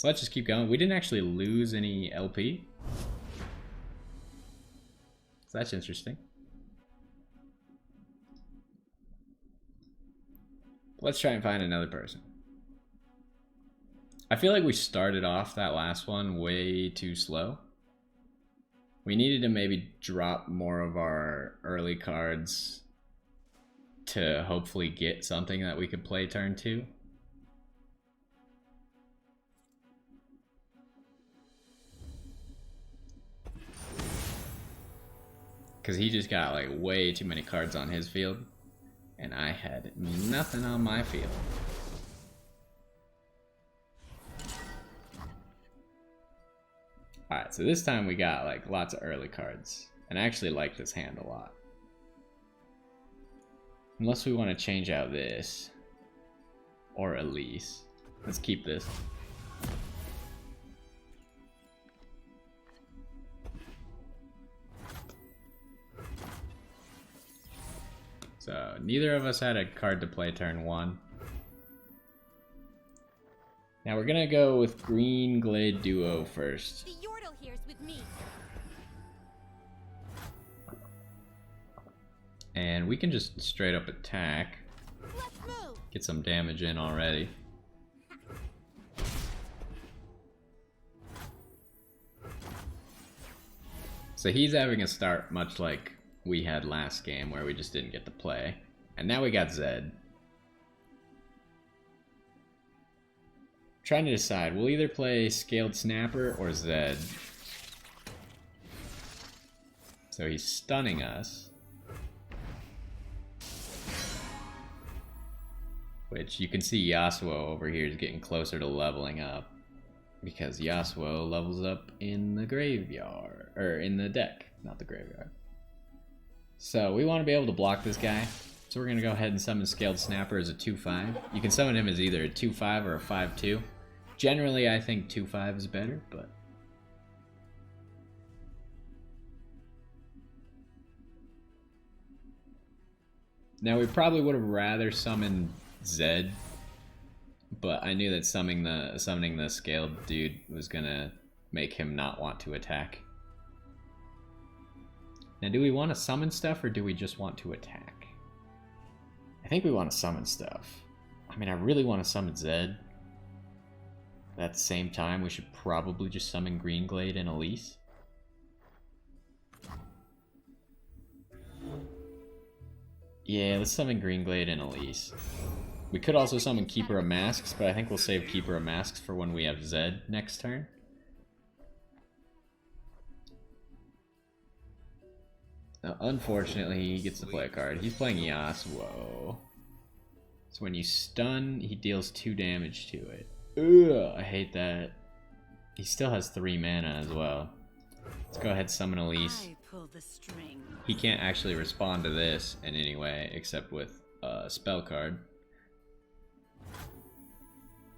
So let's just keep going. We didn't actually lose any LP. So that's interesting. Let's try and find another person. I feel like we started off that last one way too slow. We needed to maybe drop more of our early cards to hopefully get something that we could play turn 2. Because he just got like way too many cards on his field, and I had nothing on my field. Alright, so this time we got like lots of early cards, and I actually like this hand a lot. Unless we want to change out this, or Elise. Let's keep this. So neither of us had a card to play turn 1. Now we're gonna go with Green Glade Duo first. The Yordle here's with me. And we can just straight up attack. Let's move. Get some damage in already. So he's having a start much like we had last game where we just didn't get to play. And now we got Zed. Trying to decide, we'll either play Scaled Snapper or Zed. So he's stunning us. Which you can see Yasuo over here is getting closer to leveling up. Because Yasuo levels up in the graveyard. Or in the deck, not the graveyard. So we want to be able to block this guy. So we're going to go ahead and summon Scaled Snapper as a 2/5. You can summon him as either a 2/5 or a 5/2. Generally, I think 2/5 is better, but... Now we probably would have rather summoned Zed, but I knew that summoning the Scaled dude was going to make him not want to attack. Now, do we want to summon stuff, or do we just want to attack? I think we want to summon stuff. I mean, I really want to summon Zed. But at the same time, we should probably just summon Green Glade and Elise. Yeah, let's summon Green Glade and Elise. We could also summon Keeper of Masks, but I think we'll save Keeper of Masks for when we have Zed next turn. Now, unfortunately, he gets to play a card. He's playing Yasuo. So when you stun, he deals 2 damage to it. Ugh, I hate that. He still has 3 mana as well. Let's go ahead and summon Elise. He can't actually respond to this in any way except with a spell card.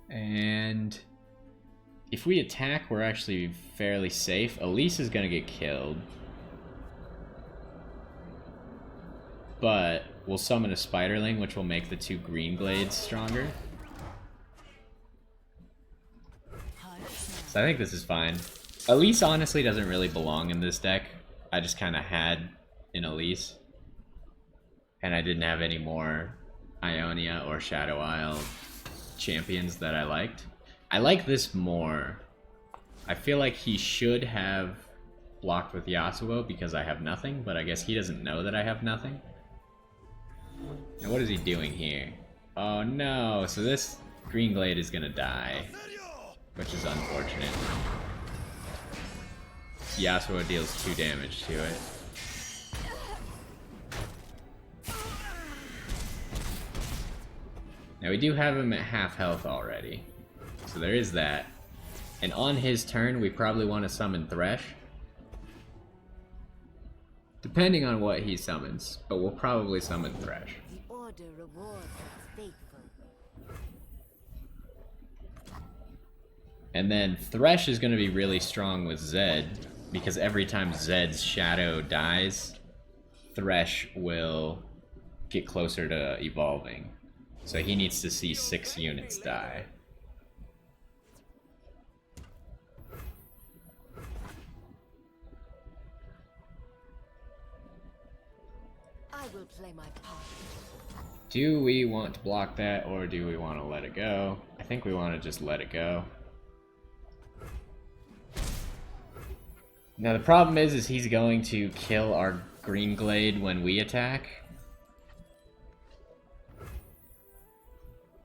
And if we attack, we're actually fairly safe. Elise is going to get killed. But we'll summon a Spiderling, which will make the 2 Green Glades stronger. So I think this is fine. Elise honestly doesn't really belong in this deck. I just kind of had an Elise. And I didn't have any more Ionia or Shadow Isle champions that I liked. I like this more. I feel like he should have blocked with Yasuo because I have nothing, but I guess he doesn't know that I have nothing. And what is he doing here? Oh no, so this Green Glade is gonna die, which is unfortunate. Yasuo deals 2 damage to it. Now we do have him at half health already, so there is that. And on his turn, we probably want to summon Thresh. Depending on what he summons, but we'll probably summon Thresh. The order rewards its faithful. And then Thresh is going to be really strong with Zed, because every time Zed's shadow dies, Thresh will get closer to evolving. So he needs to see 6 units die. I will play my part. Do we want to block that, or do we want to let it go? I think we want to just let it go. Now the problem is he's going to kill our green glade when we attack.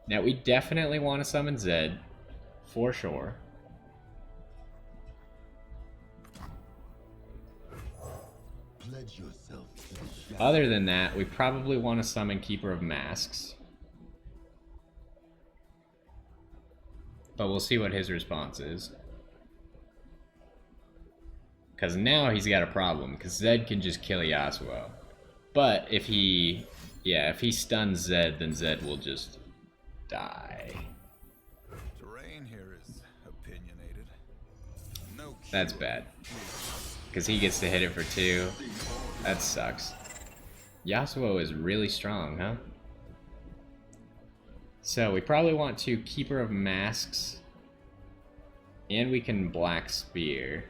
Now we definitely want to summon Zed, for sure. Pledge yourself to the shadow. Other than that, we probably want to summon Keeper of Masks. But we'll see what his response is. Because now he's got a problem, because Zed can just kill Yasuo. But if he stuns Zed, then Zed will just die. Terrain here is opinionated. No That's bad. Because he gets to hit it for 2. That sucks. Yasuo is really strong, huh? So we probably want to Keeper of Masks. And we can Black Spear.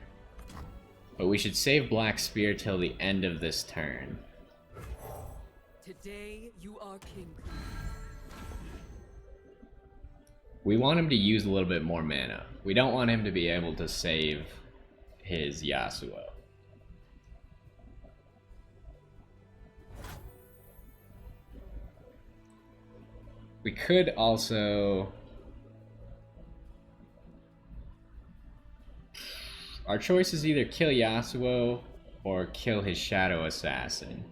But we should save Black Spear till the end of this turn. Today you are king. We want him to use a little bit more mana. We don't want him to be able to save his Yasuo. We could also... Our choice is either kill Yasuo or kill his Shadow Assassin.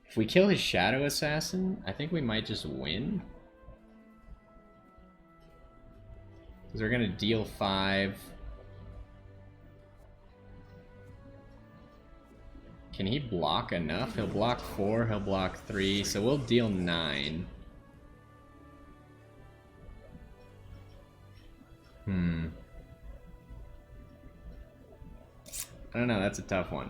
If we kill his Shadow Assassin, I think we might just win. Because we're going to deal 5. Can he block enough? He'll block 4, he'll block 3, so we'll deal 9. I don't know, that's a tough one.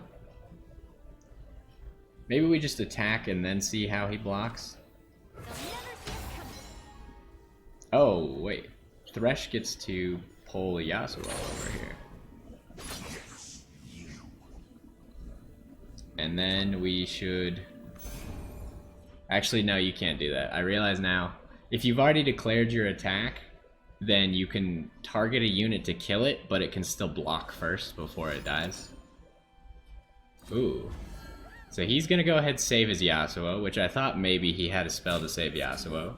Maybe we just attack and then see how he blocks? Oh, wait. Thresh gets to pull Yasuo over here. And then we should... Actually, no, you can't do that. I realize now, if you've already declared your attack, then you can target a unit to kill it, but it can still block first before it dies. Ooh. So he's gonna go ahead and save his Yasuo, which I thought maybe he had a spell to save Yasuo.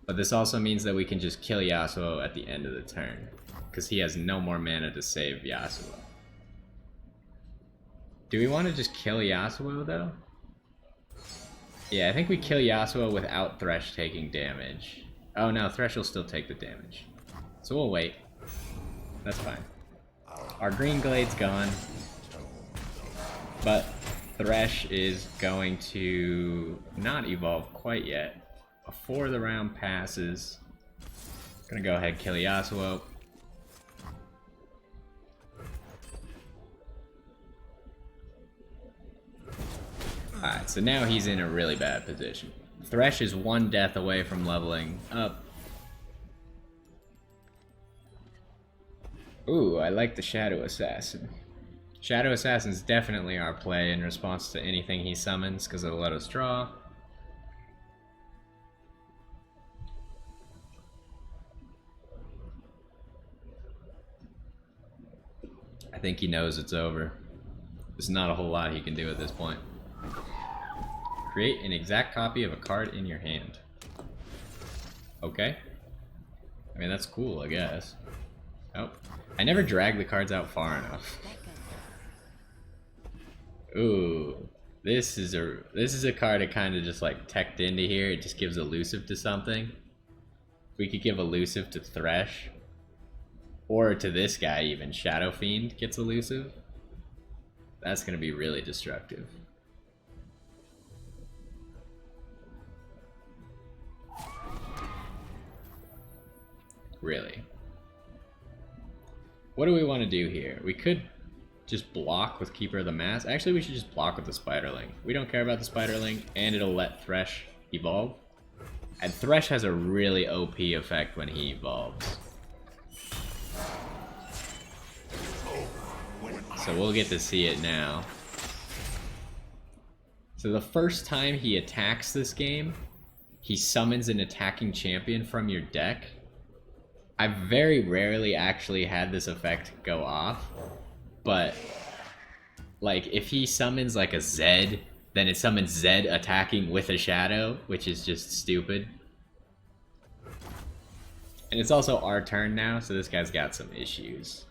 But this also means that we can just kill Yasuo at the end of the turn, because he has no more mana to save Yasuo. Do we want to just kill Yasuo, though? Yeah, I think we kill Yasuo without Thresh taking damage. Oh no, Thresh will still take the damage. So we'll wait. That's fine. Our green glade's gone. But Thresh is going to not evolve quite yet. Before the round passes, gonna go ahead and kill Yasuo. Alright, so now he's in a really bad position. Thresh is 1 death away from leveling up. Ooh, I like the Shadow Assassin. Shadow Assassin's definitely our play in response to anything he summons, because it'll let us draw. I think he knows it's over. There's not a whole lot he can do at this point. Create an exact copy of a card in your hand. Okay. I mean, that's cool, I guess. Oh. I never drag the cards out far enough. Ooh. This is a card that kind of just like teched into here. It just gives elusive to something. If we could give elusive to Thresh. Or to this guy even. Shadow Fiend gets elusive. That's gonna be really destructive. Really. What do we want to do here? We could just block with Keeper of the Mask. Actually, we should just block with the Spiderling. We don't care about the Spiderling, and it'll let Thresh evolve. And Thresh has a really OP effect when he evolves. So we'll get to see it now. So the first time he attacks this game, he summons an attacking champion from your deck. I've very rarely actually had this effect go off, but like if he summons like a Zed, then it summons Zed attacking with a shadow, which is just stupid. And it's also our turn now, so this guy's got some issues.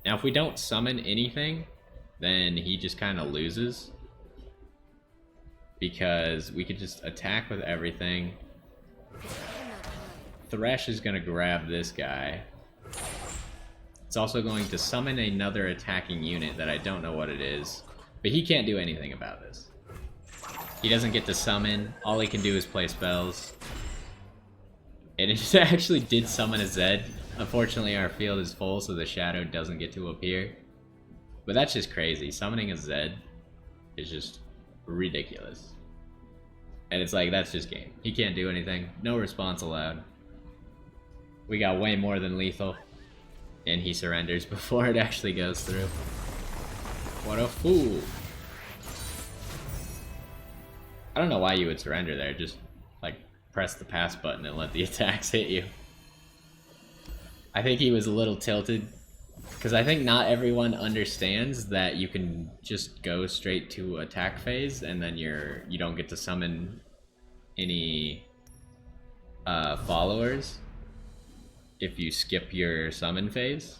Now if we don't summon anything, then he just kind of loses. Because we could just attack with everything. Thresh is going to grab this guy. It's also going to summon another attacking unit that I don't know what it is. But he can't do anything about this. He doesn't get to summon. All he can do is play spells. And it actually did summon a Zed. Unfortunately, our field is full, so the shadow doesn't get to appear. But that's just crazy. Summoning a Zed is just ridiculous. And it's like, that's just game. He can't do anything. No response allowed. We got way more than lethal. And he surrenders before it actually goes through. What a fool. I don't know why you would surrender there. Just, like, press the pass button and let the attacks hit you. I think he was a little tilted. Because I think not everyone understands that you can just go straight to attack phase and then you don't get to summon any followers if you skip your summon phase.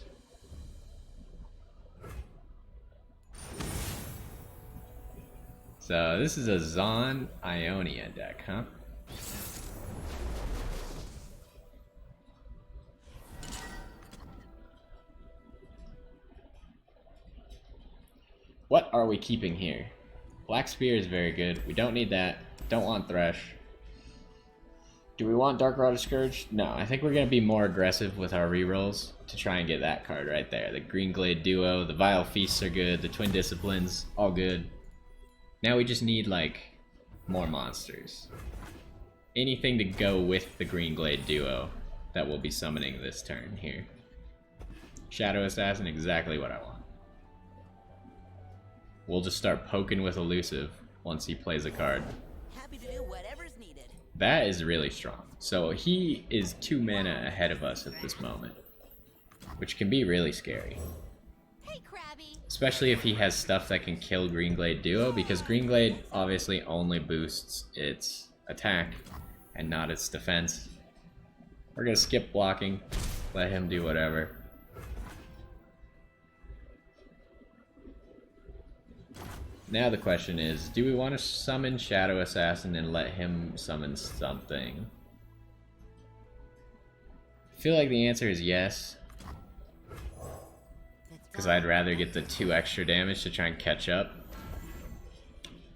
So this is a Zon Ionia deck, huh? What are we keeping here? Black Spear is very good. We don't need that. Don't want Thresh. Do we want Dark Rod of Scourge? No, I think we're going to be more aggressive with our rerolls to try and get that card right there. The Green Glade Duo, the Vile Feasts are good, the Twin Disciplines, all good. Now we just need, like, more monsters. Anything to go with the Green Glade Duo that we'll be summoning this turn here. Shadow Assassin, exactly what I want. We'll just start poking with Elusive once he plays a card. Happy to do whatever's needed. That is really strong. So he is 2 mana ahead of us at this moment, which can be really scary. Hey, Krabby. Especially if he has stuff that can kill Green Glade Duo, because Green Glade obviously only boosts its attack and not its defense. We're gonna skip blocking, let him do whatever. Now the question is, do we want to summon Shadow Assassin and let him summon something? I feel like the answer is yes. Because I'd rather get the 2 extra damage to try and catch up.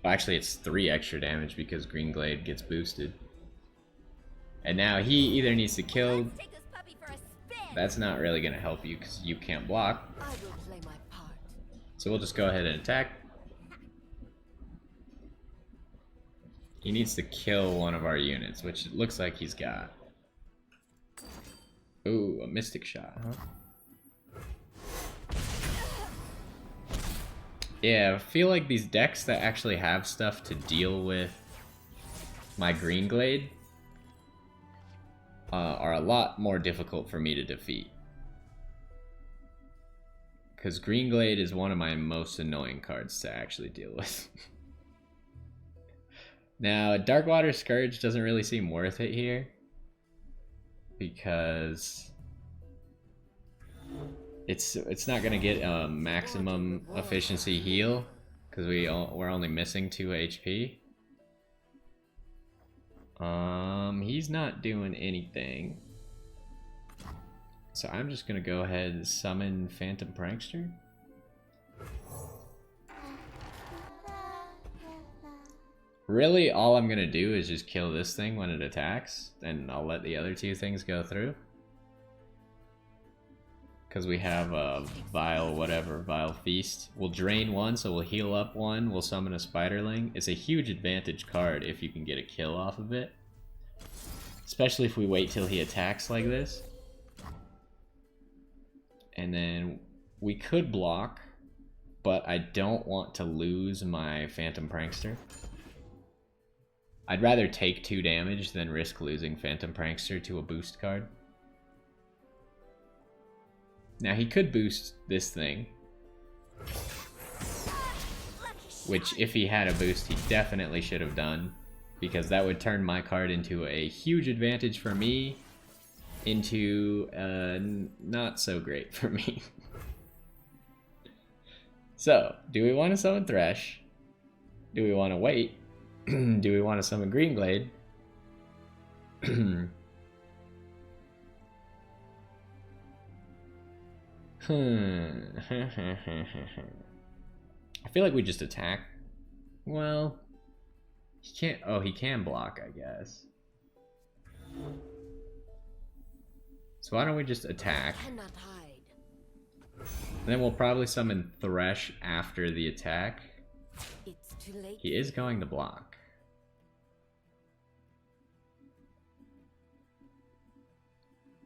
Well, actually, it's 3 extra damage because Green Glade gets boosted. And now he either needs to kill... Let's take this puppy for a spin. That's not really going to help you because you can't block. I will play my part. So we'll just go ahead and attack. He needs to kill one of our units, which it looks like he's got. Ooh, a Mystic Shot, huh? Yeah, I feel like these decks that actually have stuff to deal with my Green Glade are a lot more difficult for me to defeat. Because Green Glade is one of my most annoying cards to actually deal with. Now, Darkwater Scourge doesn't really seem worth it here, because it's not gonna get a maximum efficiency heal, because we're only missing 2 HP. He's not doing anything, so I'm just gonna go ahead and summon Phantom Prankster. Really, all I'm gonna do is just kill this thing when it attacks, and I'll let the other 2 things go through. Because we have a Vile Feast. We'll drain 1, so we'll heal up 1, we'll summon a Spiderling. It's a huge advantage card if you can get a kill off of it. Especially if we wait till he attacks like this. And then we could block, but I don't want to lose my Phantom Prankster. I'd rather take 2 damage than risk losing Phantom Prankster to a boost card. Now he could boost this thing, which if he had a boost he definitely should have done, because that would turn my card into a huge advantage for me into not so great for me. So, do we want to summon Thresh? Do we want to wait? Do we want to summon Greenglade? I feel like we just attack. Well, he can't. Oh, he can block, I guess. So why don't we just attack? Cannot hide. Then we'll probably summon Thresh after the attack. It's too late. He is going to block.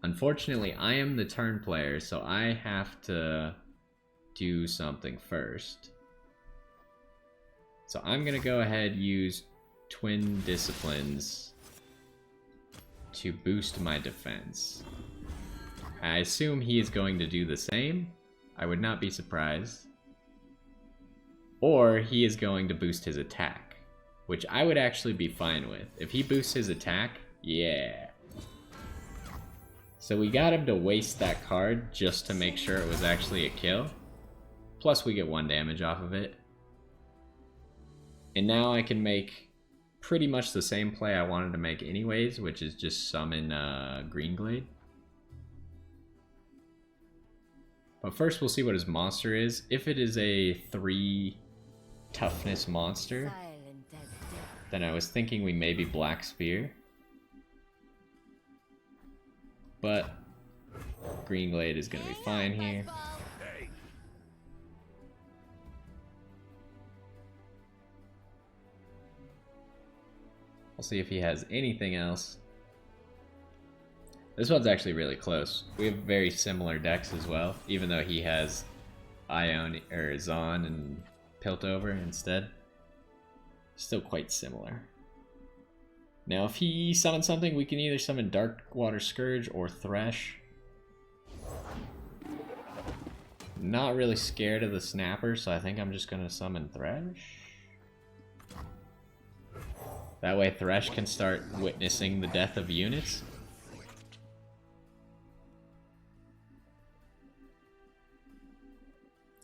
Unfortunately, I am the turn player, so I have to do something first. So I'm gonna go ahead and use Twin Disciplines to boost my defense. I assume he is going to do the same. I would not be surprised. Or he is going to boost his attack, which I would actually be fine with. If he boosts his attack, yeah. So we got him to waste that card just to make sure it was actually a kill. Plus we get 1 damage off of it. And now I can make pretty much the same play I wanted to make anyways, which is just summon Greenglade. But first we'll see what his monster is. If it is a 3 toughness monster, Silent as death. then I was thinking we maybe Black Spear. But Greenglade is going to be fine here. We'll see if he has anything else. This one's actually really close. We have very similar decks as well, even though he has Ion or Zon and Piltover instead. Still quite similar. Now if he summons something, we can either summon Darkwater Scourge or Thresh. Not really scared of the Snapper, so I think I'm just gonna summon Thresh. That way Thresh can start witnessing the death of units.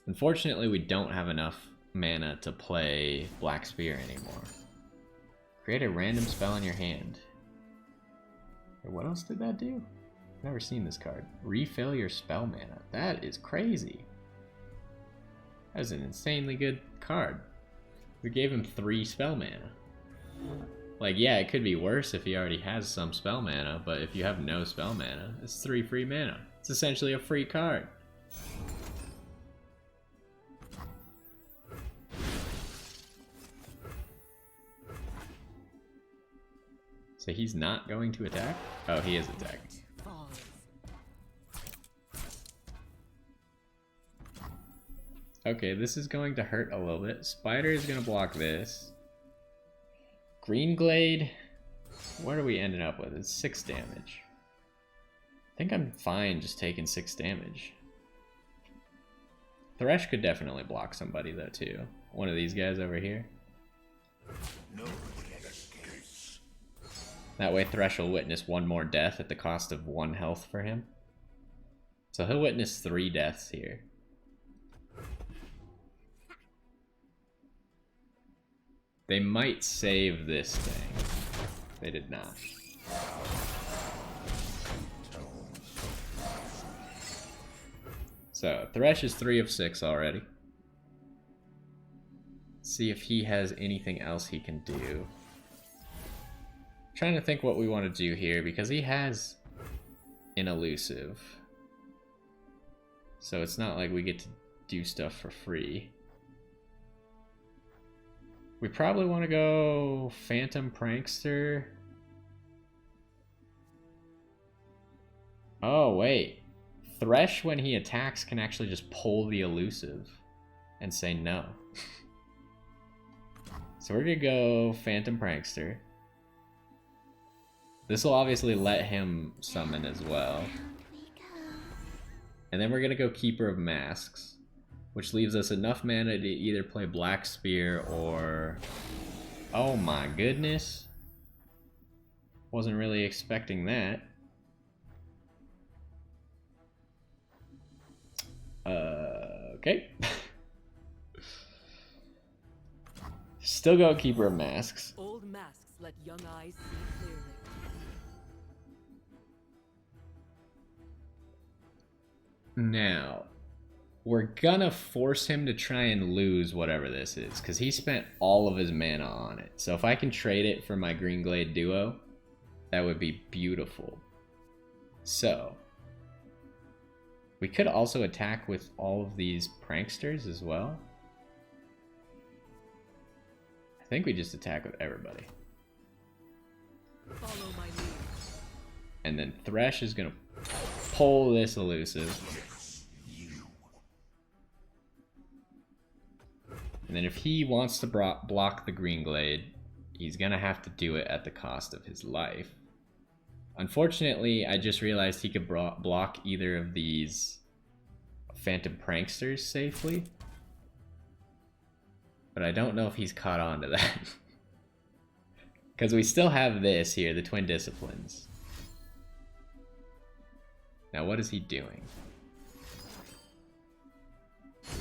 Unfortunately, we don't have enough mana to play Black Spear anymore. Create a random spell in your hand. What else did that do? Never seen this card. Refill your spell mana. That is crazy. That is an insanely good card. We gave him 3 spell mana. Like, yeah, it could be worse if he already has some spell mana, but if you have no spell mana, it's 3 free mana. It's essentially a free card. So he's not going to attack? Oh, he is attacking. Falls. Okay, this is going to hurt a little bit. Spider is going to block this. Greenglade, what are we ending up with? It's 6 damage. I think I'm fine just taking 6 damage. Thresh could definitely block somebody though too. One of these guys over here. That way Thresh will witness 1 more death at the cost of 1 health for him. So he'll witness 3 deaths here. They might save this thing. They did not. So, Thresh is 3 of 6 already. See if he has anything else he can do. Trying to think what we want to do here, because he has an elusive. So it's not like we get to do stuff for free. We probably want to go Phantom Prankster. Oh, wait. Thresh, when he attacks, can actually just pull the elusive. and say no. So we're gonna go Phantom Prankster. This will obviously let him summon as well. And then we're gonna go Keeper of Masks, which leaves us enough mana to either play Black Spear or... Oh my goodness. Wasn't really expecting that. Okay. Still go Keeper of Masks. Old masks let young eyes see clearly. Now, we're gonna force him to try and lose whatever this is, because he spent all of his mana on it. So if I can trade it for my Green Glade duo, that would be beautiful. So, we could also attack with all of these pranksters as well. I think we just attack with everybody. Follow my lead. And then Thresh is gonna pull this elusive. And then if he wants to block the Green Glade, he's gonna have to do it at the cost of his life. Unfortunately, I just realized he could block either of these Phantom Pranksters safely. But I don't know if he's caught on to that. Because we still have this here, the Twin Disciplines. Now what is he doing?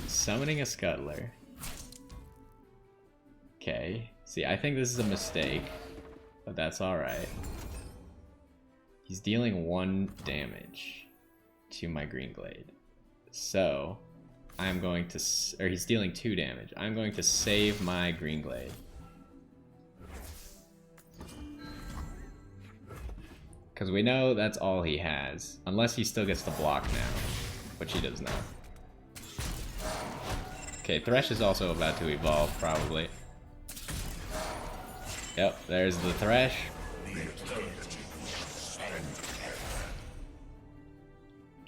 He's summoning a Scuttler. Okay. See, I think this is a mistake. But that's alright. He's dealing 1 damage to my Green Glade. So, I'm going to... Or he's dealing 2 damage. I'm going to save my Green Glade. Because we know that's all he has. Unless he still gets to block now. Which he does not. Okay, Thresh is also about to evolve, probably. Yep, there's the Thresh.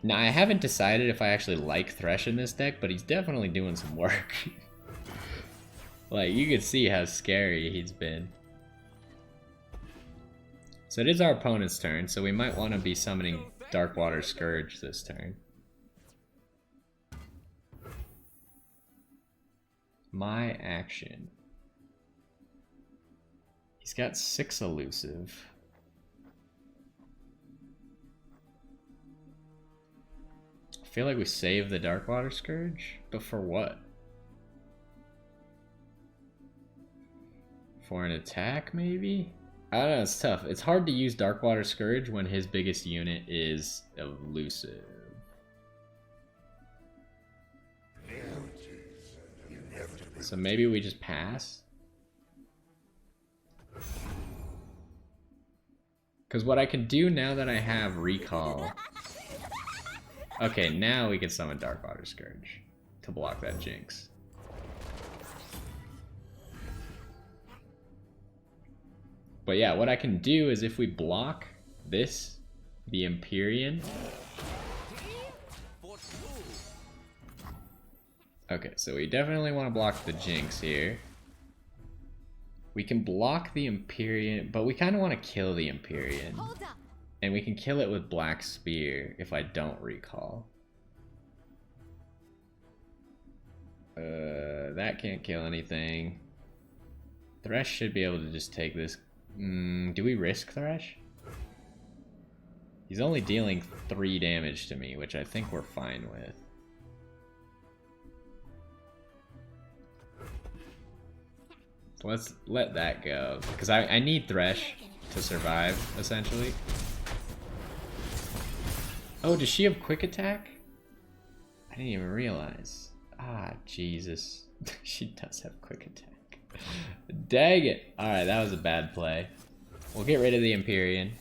Now, I haven't decided if I actually like Thresh in this deck, but he's definitely doing some work. Like, you can see how scary he's been. So it is our opponent's turn, so we might want to be summoning Darkwater Scourge this turn. My action. He's got 6 elusive. I feel like we saved the Darkwater Scourge, but for what? For an attack, maybe? I don't know, it's tough. It's hard to use Darkwater Scourge when his biggest unit is elusive. So maybe we just pass? Because what I can do now that I have Recall... Okay, now we can summon Darkwater Scourge to block that Jinx. But yeah, what I can do is if we block this, the Empyrean... Okay, so we definitely want to block the Jinx here. We can block the Empyrean, but we kind of want to kill the Empyrean. Hold up. And we can kill it with Black Spear if I don't recall. That can't kill anything. Thresh should be able to just take this. Do we risk Thresh? He's only dealing 3 damage to me, which I think we're fine with. So let's let that go, because I need Thresh to survive, essentially. Oh, does she have quick attack? I didn't even realize. Ah, Jesus. She does have quick attack. Dang it. Alright, that was a bad play. We'll get rid of the Empyrean.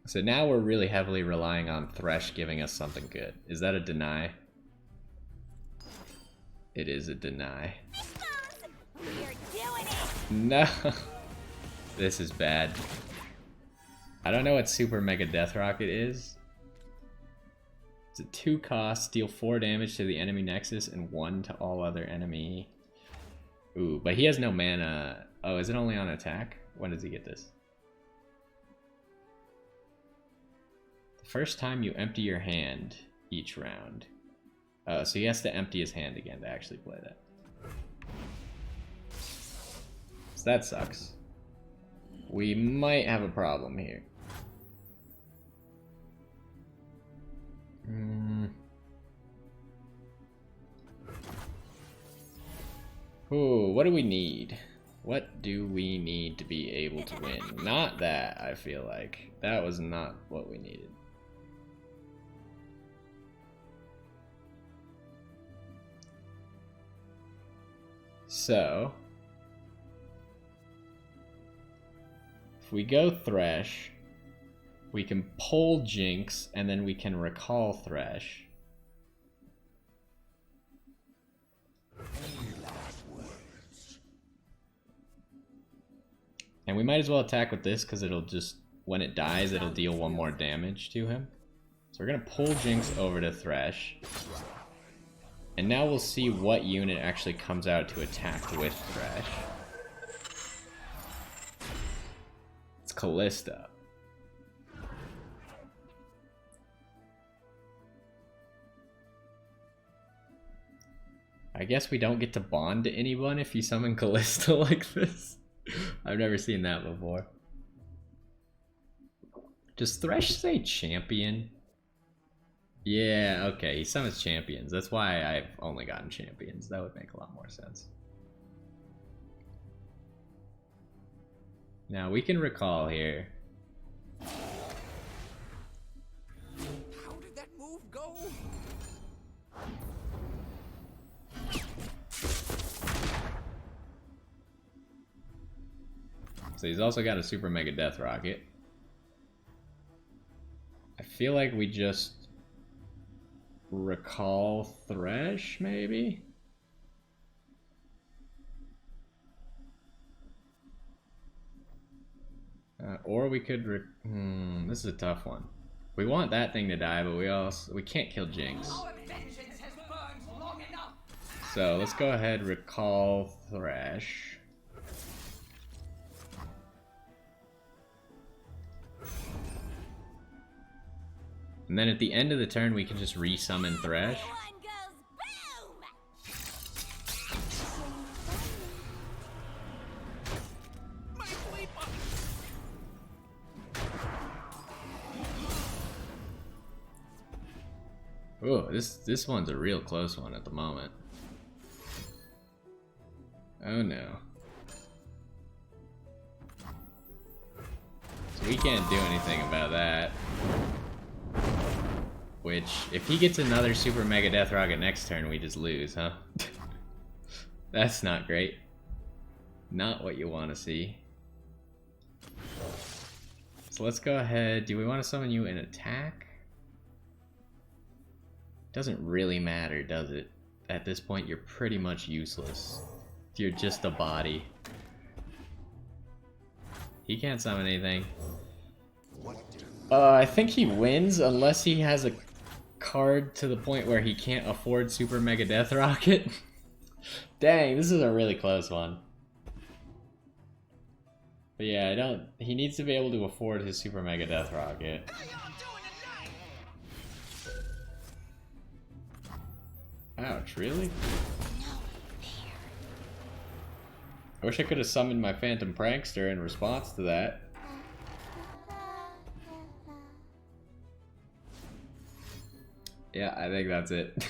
So now we're really heavily relying on Thresh giving us something good. Is that a deny? It is a deny. We're doing it. No. This is bad. I don't know what Super Mega Death Rocket is. It's a 2 cost, deal 4 damage to the enemy nexus and 1 to all other enemy. Ooh, but he has no mana. Oh, is it only on attack? When does he get this? The first time you empty your hand each round. Oh, so he has to empty his hand again to actually play that. So that sucks. We might have a problem here. Ooh, what do we need? What do we need to be able to win? Not that, I feel like. That was not what we needed. So, if we go Thresh, we can pull Jinx, and then we can recall Thresh. And we might as well attack with this, because it'll just, when it dies, it'll deal 1 more damage to him. So we're going to pull Jinx over to Thresh. And now we'll see what unit actually comes out to attack with Thresh. It's Callista. I guess we don't get to bond to anyone if you summon Callista like this. I've never seen that before. Does Thresh say champion? Yeah, okay, he summons champions. That's why I've only gotten champions. That would make a lot more sense. Now we can recall here. How did that move go? So he's also got a super mega death rocket. I feel like we just recall Thresh, maybe? Or we could this is a tough one. We want that thing to die, but we can't kill Jinx. So let's go ahead, recall Thresh. And then at the end of the turn, we can just resummon Thresh. One goes boom! My sleeper! Oh, this one's a real close one at the moment. Oh no. So we can't do anything about that. Which, if he gets another super mega death rocket next turn, we just lose, huh? That's not great. Not what you want to see. So let's go ahead. Do we want to summon you in attack? Doesn't really matter, does it? At this point, you're pretty much useless. You're just a body. He can't summon anything. I think he wins unless he has a card to the point where he can't afford super mega death rocket. Dang, this is a really close one. But yeah, he needs to be able to afford his super mega death rocket. Ouch, really? I wish I could have summoned my Phantom Prankster in response to that. Yeah, I think that's it.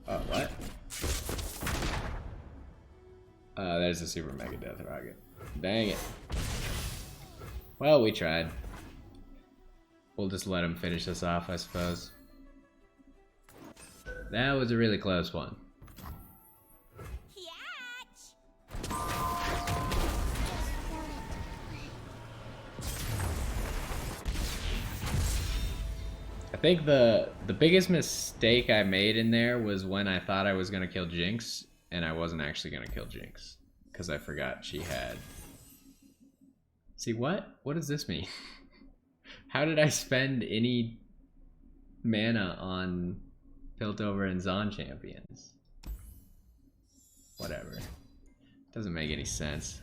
Oh, what? There's a super mega death rocket. Dang it. Well, we tried. We'll just let him finish this off, I suppose. That was a really close one. I think the biggest mistake I made in there was when I thought I was gonna kill Jinx, and I wasn't actually gonna kill Jinx. Because I forgot she had... See, what? What does this mean? How did I spend any mana on Piltover and Zon champions. Whatever. Doesn't make any sense.